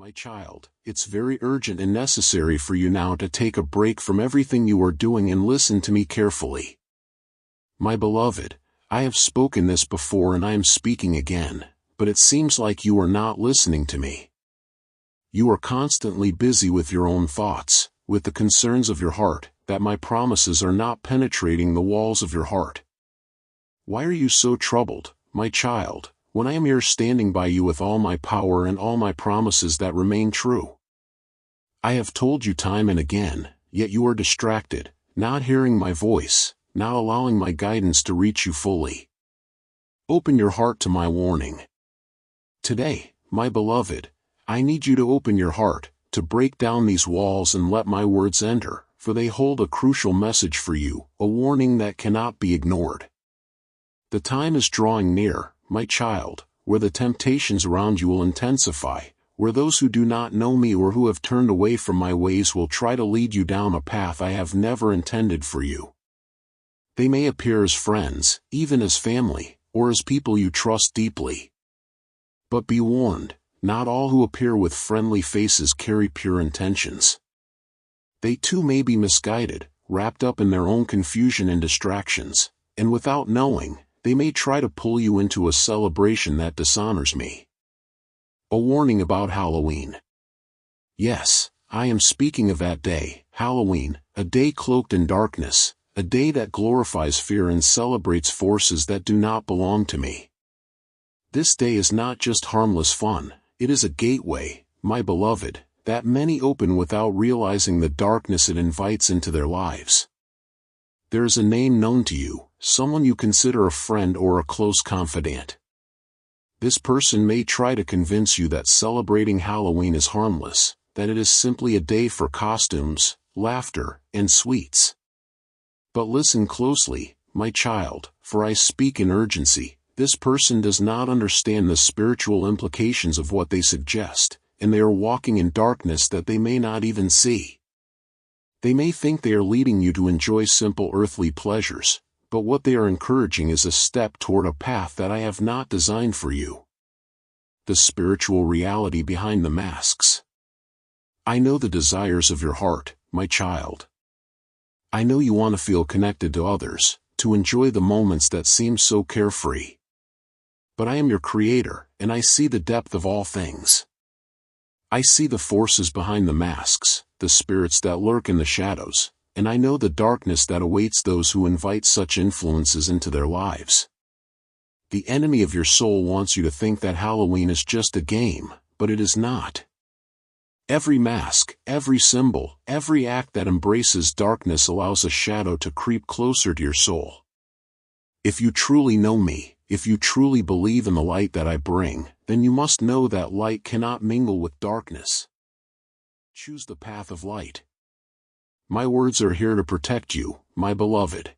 My child, it's very urgent and necessary for you now to take a break from everything you are doing and listen to me carefully. My beloved, I have spoken this before and I am speaking again, but it seems like you are not listening to me. You are constantly busy with your own thoughts, with the concerns of your heart, that my promises are not penetrating the walls of your heart. Why are you so troubled, my child, when I am here standing by you with all my power and all my promises that remain true? I have told you time and again, yet you are distracted, not hearing my voice, not allowing my guidance to reach you fully. Open your heart to my warning. Today, my beloved, I need you to open your heart, to break down these walls and let my words enter, for they hold a crucial message for you, a warning that cannot be ignored. The time is drawing near, my child, where the temptations around you will intensify, where those who do not know me or who have turned away from my ways will try to lead you down a path I have never intended for you. They may appear as friends, even as family, or as people you trust deeply. But be warned, not all who appear with friendly faces carry pure intentions. They too may be misguided, wrapped up in their own confusion and distractions, and without knowing, they may try to pull you into a celebration that dishonors me. A warning about Halloween. Yes, I am speaking of that day, Halloween, a day cloaked in darkness, a day that glorifies fear and celebrates forces that do not belong to me. This day is not just harmless fun, it is a gateway, my beloved, that many open without realizing the darkness it invites into their lives. There is a name known to you, someone you consider a friend or a close confidant. This person may try to convince you that celebrating Halloween is harmless, that it is simply a day for costumes, laughter, and sweets. But listen closely, my child, for I speak in urgency. This person does not understand the spiritual implications of what they suggest, and they are walking in darkness that they may not even see. They may think they are leading you to enjoy simple earthly pleasures, but what they are encouraging is a step toward a path that I have not designed for you. The spiritual reality behind the masks. I know the desires of your heart, my child. I know you want to feel connected to others, to enjoy the moments that seem so carefree. But I am your creator, and I see the depth of all things. I see the forces behind the masks, the spirits that lurk in the shadows, and I know the darkness that awaits those who invite such influences into their lives. The enemy of your soul wants you to think that Halloween is just a game, but it is not. Every mask, every symbol, every act that embraces darkness allows a shadow to creep closer to your soul. If you truly know me, if you truly believe in the light that I bring, then you must know that light cannot mingle with darkness. Choose the path of light. My words are here to protect you, my beloved.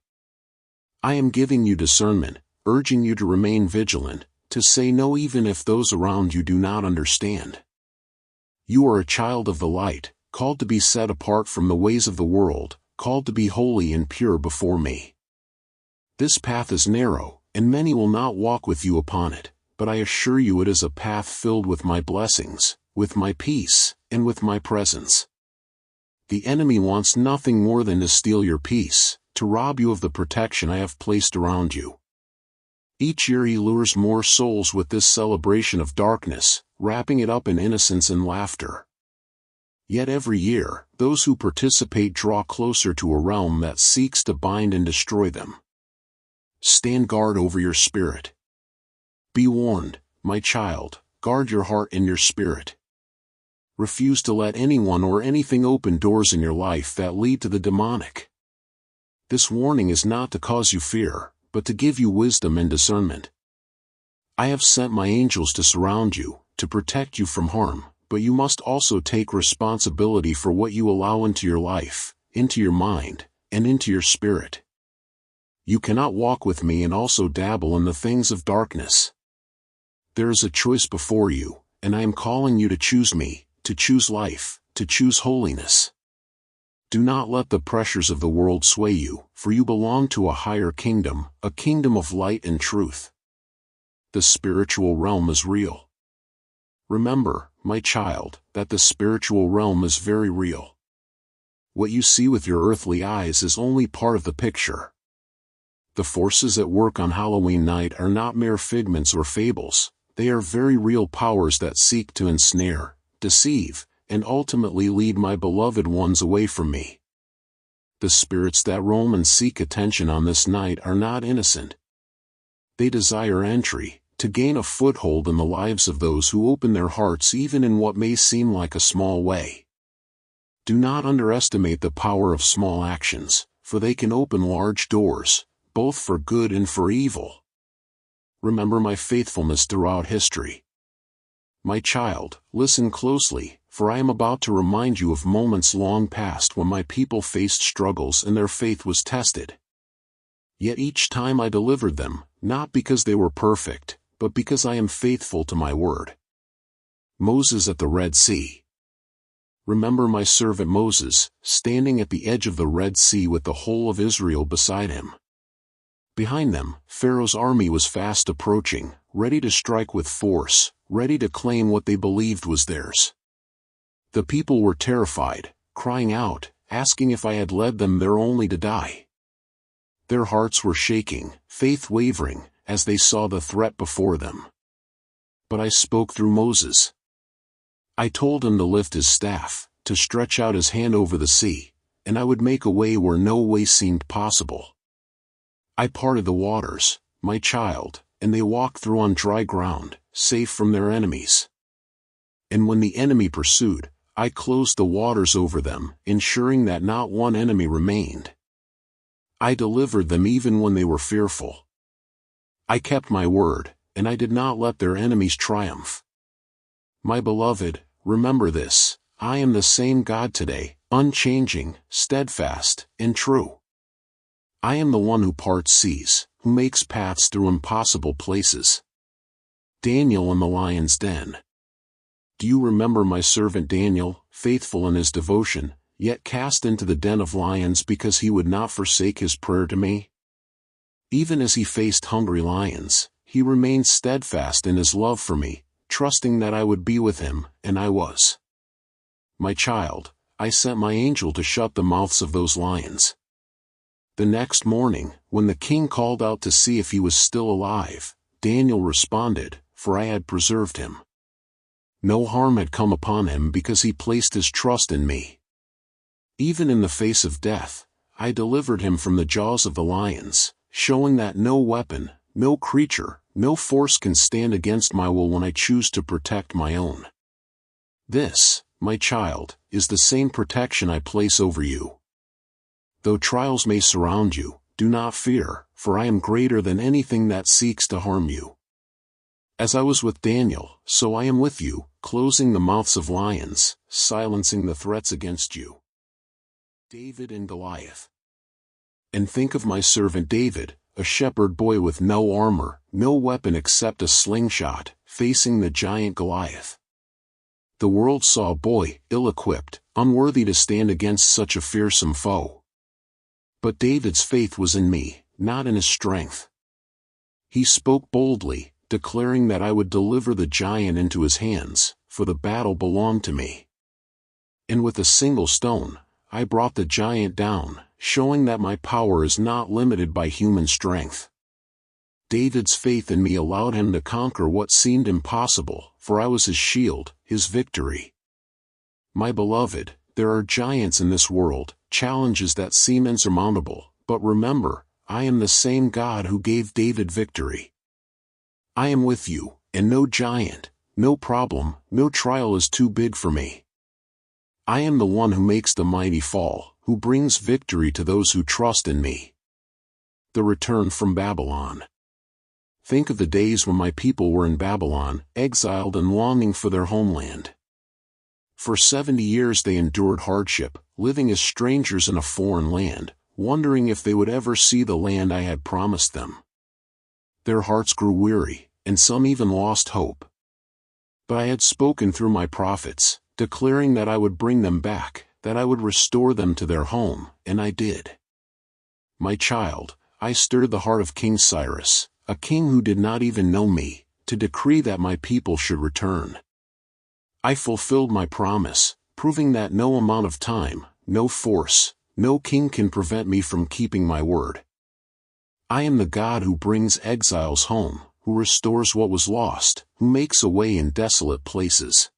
I am giving you discernment, urging you to remain vigilant, to say no even if those around you do not understand. You are a child of the light, called to be set apart from the ways of the world, called to be holy and pure before me. This path is narrow, and many will not walk with you upon it, but I assure you it is a path filled with my blessings, with my peace, and with my presence. The enemy wants nothing more than to steal your peace, to rob you of the protection I have placed around you. Each year he lures more souls with this celebration of darkness, wrapping it up in innocence and laughter. Yet every year, those who participate draw closer to a realm that seeks to bind and destroy them. Stand guard over your spirit. Be warned, my child, guard your heart and your spirit. Refuse to let anyone or anything open doors in your life that lead to the demonic. This warning is not to cause you fear, but to give you wisdom and discernment. I have sent my angels to surround you, to protect you from harm, but you must also take responsibility for what you allow into your life, into your mind, and into your spirit. You cannot walk with me and also dabble in the things of darkness. There is a choice before you, and I am calling you to choose me, to choose life, to choose holiness. Do not let the pressures of the world sway you, for you belong to a higher kingdom, a kingdom of light and truth. The spiritual realm is real. Remember, my child, that the spiritual realm is very real. What you see with your earthly eyes is only part of the picture. The forces at work on Halloween night are not mere figments or fables, they are very real powers that seek to ensnare, deceive, and ultimately lead my beloved ones away from me. The spirits that roam and seek attention on this night are not innocent. They desire entry, to gain a foothold in the lives of those who open their hearts even in what may seem like a small way. Do not underestimate the power of small actions, for they can open large doors, both for good and for evil. Remember my faithfulness throughout history. My child, listen closely, for I am about to remind you of moments long past when my people faced struggles and their faith was tested. Yet each time I delivered them, not because they were perfect, but because I am faithful to my word. Moses at the Red Sea. Remember my servant Moses, standing at the edge of the Red Sea with the whole of Israel beside him. Behind them, Pharaoh's army was fast approaching, ready to strike with force, ready to claim what they believed was theirs. The people were terrified, crying out, asking if I had led them there only to die. Their hearts were shaking, faith wavering, as they saw the threat before them. But I spoke through Moses. I told him to lift his staff, to stretch out his hand over the sea, and I would make a way where no way seemed possible. I parted the waters, my child, and they walked through on dry ground, safe from their enemies. And when the enemy pursued, I closed the waters over them, ensuring that not one enemy remained. I delivered them even when they were fearful. I kept my word, and I did not let their enemies triumph. My beloved, remember this, I am the same God today, unchanging, steadfast, and true. I am the one who parts seas, who makes paths through impossible places. Daniel in the lion's den. Do you remember my servant Daniel, faithful in his devotion, yet cast into the den of lions because he would not forsake his prayer to me? Even as he faced hungry lions, he remained steadfast in his love for me, trusting that I would be with him, and I was. My child, I sent my angel to shut the mouths of those lions. The next morning, when the king called out to see if he was still alive, Daniel responded, for I had preserved him. No harm had come upon him because he placed his trust in me. Even in the face of death, I delivered him from the jaws of the lions, showing that no weapon, no creature, no force can stand against my will when I choose to protect my own. This, my child, is the same protection I place over you. Though trials may surround you, do not fear, for I am greater than anything that seeks to harm you. As I was with Daniel, so I am with you, closing the mouths of lions, silencing the threats against you. David and Goliath. And think of my servant David, a shepherd boy with no armor, no weapon except a slingshot, facing the giant Goliath. The world saw a boy, ill-equipped, unworthy to stand against such a fearsome foe. But David's faith was in me, not in his strength. He spoke boldly, declaring that I would deliver the giant into his hands, for the battle belonged to me. And with a single stone, I brought the giant down, showing that my power is not limited by human strength. David's faith in me allowed him to conquer what seemed impossible, for I was his shield, his victory. My beloved, there are giants in this world, challenges that seem insurmountable, but remember, I am the same God who gave David victory. I am with you, and no giant, no problem, no trial is too big for me. I am the one who makes the mighty fall, who brings victory to those who trust in me. The return from Babylon. Think of the days when my people were in Babylon, exiled and longing for their homeland. For 70 years they endured hardship, living as strangers in a foreign land, wondering if they would ever see the land I had promised them. Their hearts grew weary, and some even lost hope. But I had spoken through my prophets, declaring that I would bring them back, that I would restore them to their home, and I did. My child, I stirred the heart of King Cyrus, a king who did not even know me, to decree that my people should return. I fulfilled my promise, proving that no amount of time, no force, no king can prevent me from keeping my word. I am the God who brings exiles home, who restores what was lost, who makes a way in desolate places.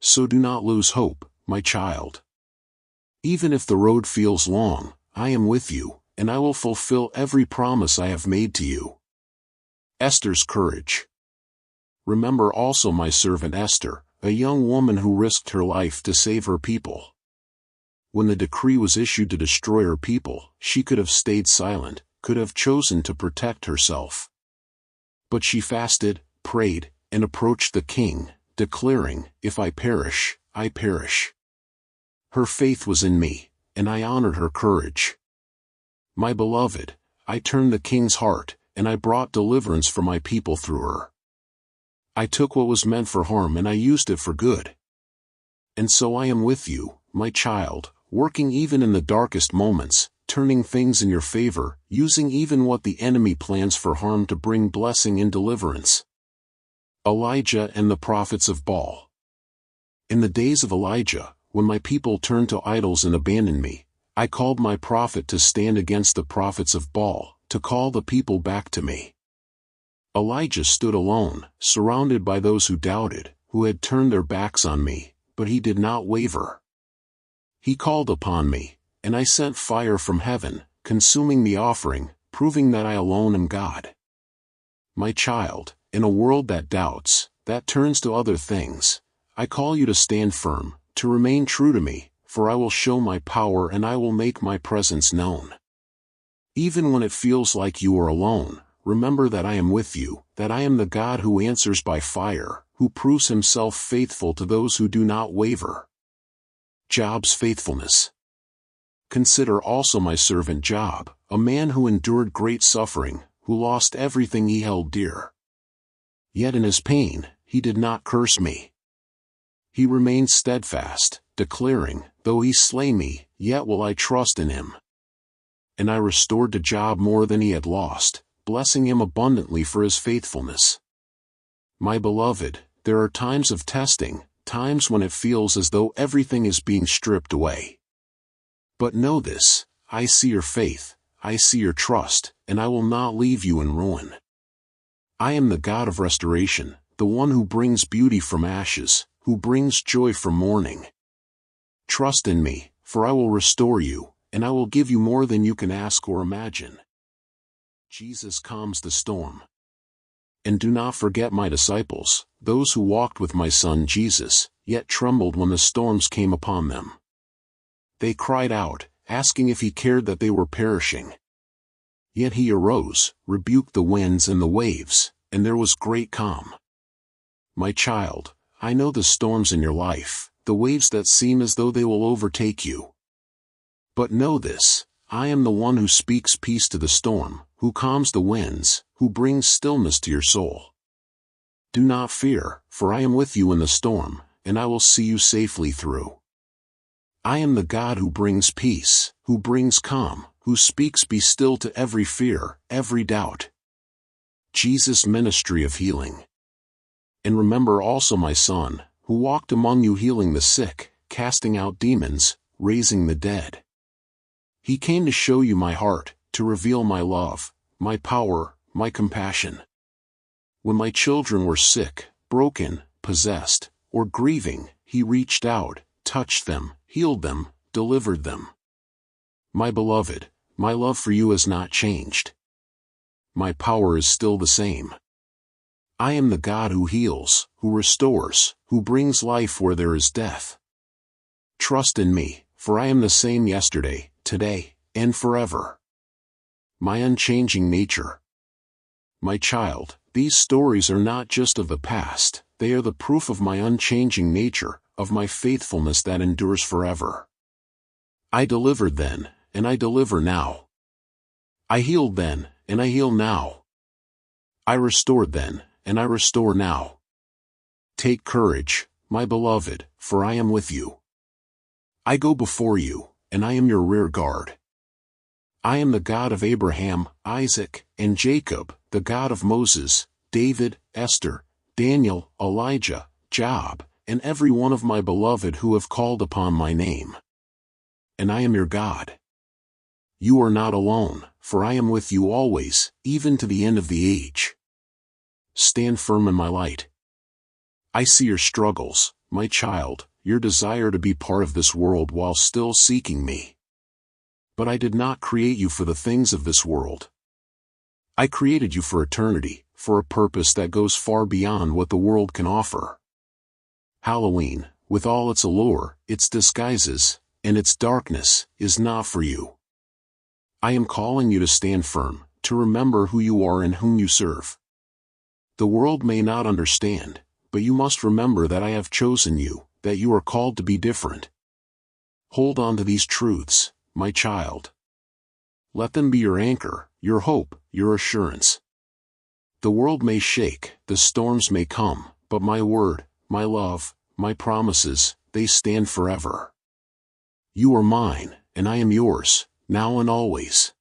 So do not lose hope, my child. Even if the road feels long, I am with you, and I will fulfill every promise I have made to you. Esther's courage. Remember also my servant Esther, a young woman who risked her life to save her people. When the decree was issued to destroy her people, she could have stayed silent, could have chosen to protect herself. But she fasted, prayed, and approached the king, declaring, "If I perish, I perish." Her faith was in me, and I honored her courage. My beloved, I turned the king's heart, and I brought deliverance for my people through her. I took what was meant for harm and I used it for good. And so I am with you, my child, working even in the darkest moments, turning things in your favor, using even what the enemy plans for harm to bring blessing and deliverance. Elijah and the prophets of Baal. In the days of Elijah, when my people turned to idols and abandoned me, I called my prophet to stand against the prophets of Baal, to call the people back to me. Elijah stood alone, surrounded by those who doubted, who had turned their backs on me, but he did not waver. He called upon me, and I sent fire from heaven, consuming the offering, proving that I alone am God. My child, in a world that doubts, that turns to other things, I call you to stand firm, to remain true to me, for I will show my power and I will make my presence known. Even when it feels like you are alone, remember that I am with you, that I am the God who answers by fire, who proves himself faithful to those who do not waver. Job's faithfulness. Consider also my servant Job, a man who endured great suffering, who lost everything he held dear. Yet in his pain, he did not curse me. He remained steadfast, declaring, "Though he slay me, yet will I trust in him." And I restored to Job more than he had lost, blessing him abundantly for his faithfulness. My beloved, there are times of testing, times when it feels as though everything is being stripped away. But know this, I see your faith, I see your trust, and I will not leave you in ruin. I am the God of restoration, the one who brings beauty from ashes, who brings joy from mourning. Trust in me, for I will restore you, and I will give you more than you can ask or imagine. Jesus calms the storm. And do not forget my disciples, those who walked with my son Jesus, yet trembled when the storms came upon them. They cried out, asking if he cared that they were perishing. Yet he arose, rebuked the winds and the waves, and there was great calm. My child, I know the storms in your life, the waves that seem as though they will overtake you. But know this, I am the one who speaks peace to the storm, who calms the winds, who brings stillness to your soul. Do not fear, for I am with you in the storm, and I will see you safely through. I am the God who brings peace, who brings calm, who speaks be still to every fear, every doubt. Jesus' ministry of healing. And remember also my son, who walked among you healing the sick, casting out demons, raising the dead. He came to show you my heart, to reveal my love, my power, my compassion. When my children were sick, broken, possessed, or grieving, he reached out, touched them, healed them, delivered them. My beloved, my love for you has not changed. My power is still the same. I am the God who heals, who restores, who brings life where there is death. Trust in me, for I am the same yesterday, today, and forever. My unchanging nature. My child, these stories are not just of the past, they are the proof of my unchanging nature, of my faithfulness that endures forever. I delivered then, and I deliver now. I healed then, and I heal now. I restored then, and I restore now. Take courage, my beloved, for I am with you. I go before you, and I am your rear guard. I am the God of Abraham, Isaac, and Jacob, the God of Moses, David, Esther, Daniel, Elijah, Job, and every one of my beloved who have called upon my name. And I am your God. You are not alone, for I am with you always, even to the end of the age. Stand firm in my light. I see your struggles, my child, your desire to be part of this world while still seeking me. But I did not create you for the things of this world. I created you for eternity, for a purpose that goes far beyond what the world can offer. Halloween, with all its allure, its disguises, and its darkness, is not for you. I am calling you to stand firm, to remember who you are and whom you serve. The world may not understand, but you must remember that I have chosen you, that you are called to be different. Hold on to these truths, my child. Let them be your anchor, your hope, your assurance. The world may shake, the storms may come, but my word, my love, my promises, they stand forever. You are mine, and I am yours, now and always.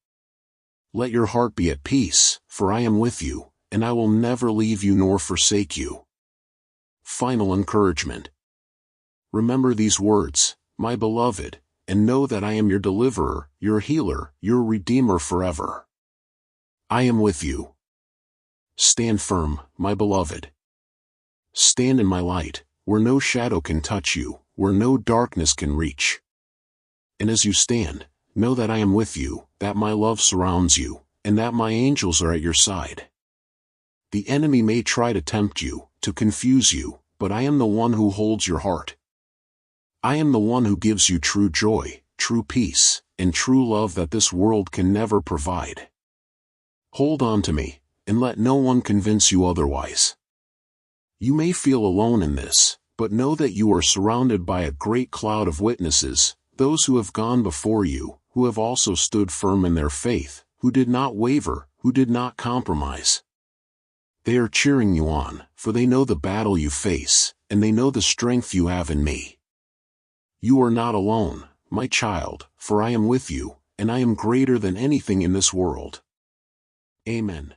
Let your heart be at peace, for I am with you, and I will never leave you nor forsake you. Final encouragement. Remember these words, my beloved, and know that I am your deliverer, your healer, your redeemer forever. I am with you. Stand firm, my beloved. Stand in my light, where no shadow can touch you, where no darkness can reach. And as you stand, know that I am with you, that my love surrounds you, and that my angels are at your side. The enemy may try to tempt you, to confuse you, but I am the one who holds your heart. I am the one who gives you true joy, true peace, and true love that this world can never provide. Hold on to me, and let no one convince you otherwise. You may feel alone in this, but know that you are surrounded by a great cloud of witnesses, those who have gone before you, who have also stood firm in their faith, who did not waver, who did not compromise. They are cheering you on, for they know the battle you face, and they know the strength you have in me. You are not alone, my child, for I am with you, and I am greater than anything in this world. Amen.